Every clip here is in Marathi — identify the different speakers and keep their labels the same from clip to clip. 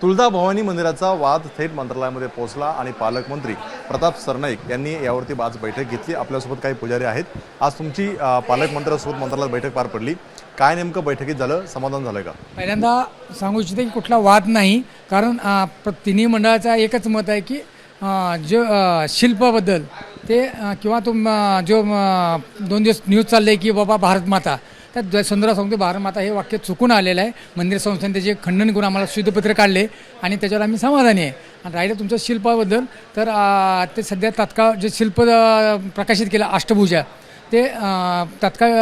Speaker 1: तुळजाभवानी मंदिराचा वाद थेट मंत्रालयामध्ये पोहोचला आणि पालकमंत्री प्रताप सरनाईक यांनी यावरती आज बैठक घेतली। आपल्यासोबत काही पुजारी आहेत। आज तुमची पालकमंत्र्यांसोबत मंत्रालयात बैठक पार पडली, काय नेमकं बैठकीत झालं, समाधान झालं का?
Speaker 2: पहिल्यांदा सांगू इच्छिते की कुठला वाद नाही, कारण तिन्ही मंडळाचा एकच मत आहे की जो शिल्पाबद्दल ते किंवा तो जो 2 दिवस न्यूज चालले की बाबा भारत माता, त्या संदर्भात सांगतो भारत माता हे वाक्य चुकून आलेलं आहे। मंदिर संस्थेने त्याचे खंडन करून आम्हाला शुद्धपत्र काढले आणि त्याच्यावर आम्ही समाधानी आहे। आणि राहिलं तुमचं शिल्पाबद्दल, तर ते सध्या तात्काळ जे शिल्प प्रकाशित केलं अष्टभुजा, ते तात्काळ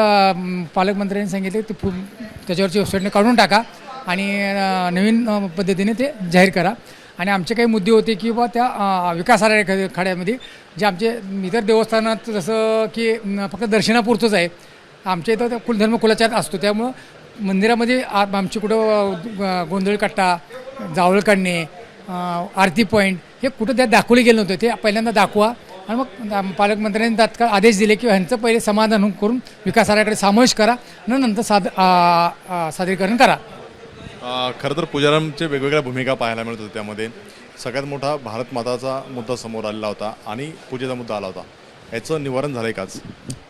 Speaker 2: पालकमंत्र्यांनी सांगितले ते त्याच्यावरची वेबसाईटने काढून टाका आणि नवीन पद्धतीने ते जाहीर करा। आणि आमचे काही मुद्दे होते की बा त्या विकास आराखड्यामध्ये जे आमचे इतर देवस्थानात जसं की फक्त दर्शनापुरतंच आहे, आमच्या इथं कुलधर्म कुलाचार असतो, त्यामुळं मंदिरामध्ये आमची कुठं गोंधळ कट्टा, जावळ काढणे, आरती पॉईंट हे कुठं त्यात दाखवले गेले नव्हते, ते पहिल्यांदा दाखवा। आणि मग पालकमंत्र्यांनी तात्काळ आदेश दिले की ह्यांचं पहिले समाधान करून विकास आराखड्यात समावेश करा, नंतर सादरीकरण करा।
Speaker 1: खरं तर पुजाऱ्यांच्या वेगवेगळ्या भूमिका पाहायला मिळत होत्या। त्यामध्ये सगळ्यात मोठा भारत माताचा मुद्दा समोर आलेला होता आणि पूजेचा मुद्दा आला होता। याचं निवारण झालं आहे काच?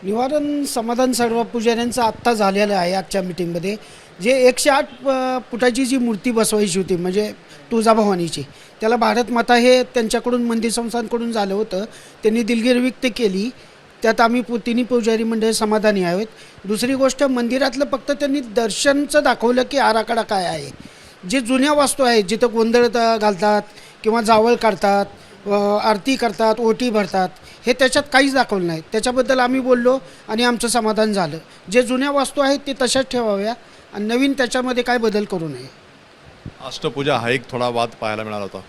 Speaker 3: निवारण समाधान सर्व पुजाऱ्यांचं आत्ता झालेलं आहे। आजच्या मिटिंगमध्ये जे 108 फुटाची जी मूर्ती बसवायची होती म्हणजे तुळजाभवानीची, त्याला भारत माता हे त्यांच्याकडून मंदिर संस्थांकडून झालं होतं, त्यांनी दिलगिरी व्यक्त केली, त्यात आम्ही तिन्ही पुजारी मंडळ समाधानी आहोत। दुसरी गोष्ट, मंदिरातलं फक्त त्यांनी दर्शनचं दाखवलं की आराखडा काय आहे। जे जुन्या वास्तू आहेत जिथं गोंधळ घालतात किंवा जावळ काढतात, आरती करतात, ओटी भरतात, हे त्याच्यात काहीच दाखवलं नाही। त्याच्याबद्दल आम्ही बोललो आणि आमचं समाधान झालं। जे जुन्या वास्तू आहेत ते तशाच ठेवाव्या आणि नवीन त्याच्यामध्ये काय बदल करू नये।
Speaker 1: अष्टपूजा हा एक थोडा वाद पाहायला मिळाला होता।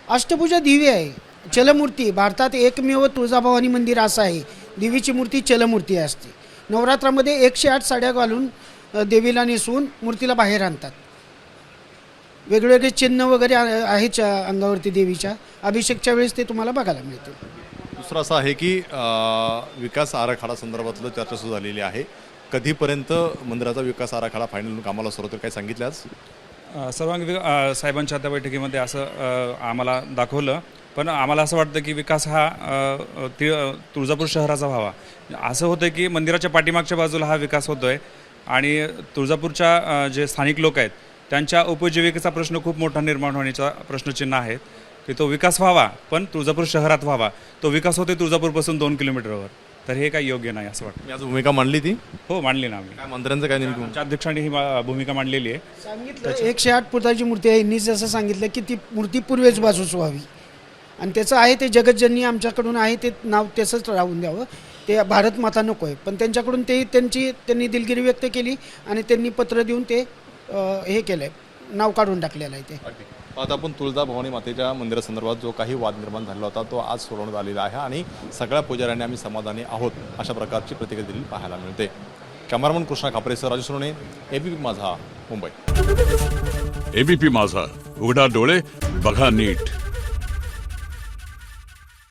Speaker 3: अष्टपूजा दिव्य आहे, चलमूर्ती। भारतात एकमेव तुळजाभवानी मंदिर असं आहे देवीची मूर्ती चलमूर्ती असते। नवरात्रामध्ये 108 साड्या घालून देवीला नेसवून मूर्तीला बाहेर आणतात। वेगवेगळे चिन्ह वगैरे आहेत अंगावरती देवीच्या, अभिषेकच्या वेळेस ते तुम्हाला बघायला मिळते।
Speaker 1: दुसरं असं आहे की विकास आराखडा संदर्भातलं चर्चा सुरू झालेली आहे। कधीपर्यंत मंदिराचा विकास आराखडा फायनल कामाला सुरू होईल, काय सांगितलं आज?
Speaker 4: सर्वांग साहेबांच्या त्या बैठकीमध्ये असं आम्हाला दाखवलं, पण आम्हाला असं वाटतं की विकास हा तुळजापूर शहराचा व्हावा। असं होतं की मंदिराच्या पाठीमागच्या बाजूला हा विकास होतो आहे आणि तुळजापूरच्या जे स्थानिक लोक आहेत त्यांच्या उपजीविकेचा प्रश्न खूप मोठा निर्माण होण्याचा प्रश्नचिन्ह आहे की तो विकास व्हावा, पण तुळजापूर शहरात व्हावा। तो विकास होतो तुळजापूरपासून 2 किलोमीटरवर, तर हे काही योग्य नाही असं वाटतं।
Speaker 1: मी आज भूमिका मांडली ती?
Speaker 4: हो, मांडली ना आम्ही।
Speaker 1: काय मंत्र्यांचं काय नेमकं?
Speaker 4: आमच्या अध्यक्षांनी ही भूमिका मांडलेली आहे।
Speaker 3: सांगितलं 108 फुटाची मूर्ती आहे, यांनी जसं सांगितलं की ती मूर्ती पूर्वेच बाजूस व्हावी आणि त्याचं आहे ते जगतजननी आमच्याकडून आहे ते नाव तसंच राहून द्यावं, ते भारत माता नको आहे। पण त्यांच्याकडून ते त्यांनी दिलगिरी व्यक्त केली आणि त्यांनी पत्र देऊन ते हे केलं आहे, नाव काढून टाकलेलं आहे ते।
Speaker 1: आता आपण तुळजाभवानी मातेच्या मंदिरासंदर्भात जो काही वाद निर्माण झाला होता तो आज सोडवण्यात आलेला आहे आणि सगळ्या पुजाऱ्यांनी आम्ही समाधानी आहोत अशा प्रकारची प्रतिक्रिया दिली पाहायला मिळते। कॅमेरामन कृष्णा खापरेसह राजू सोने, एबीपी माझा, मुंबई।
Speaker 5: एबीपी माझा, उघडा डोळे बघा नीट।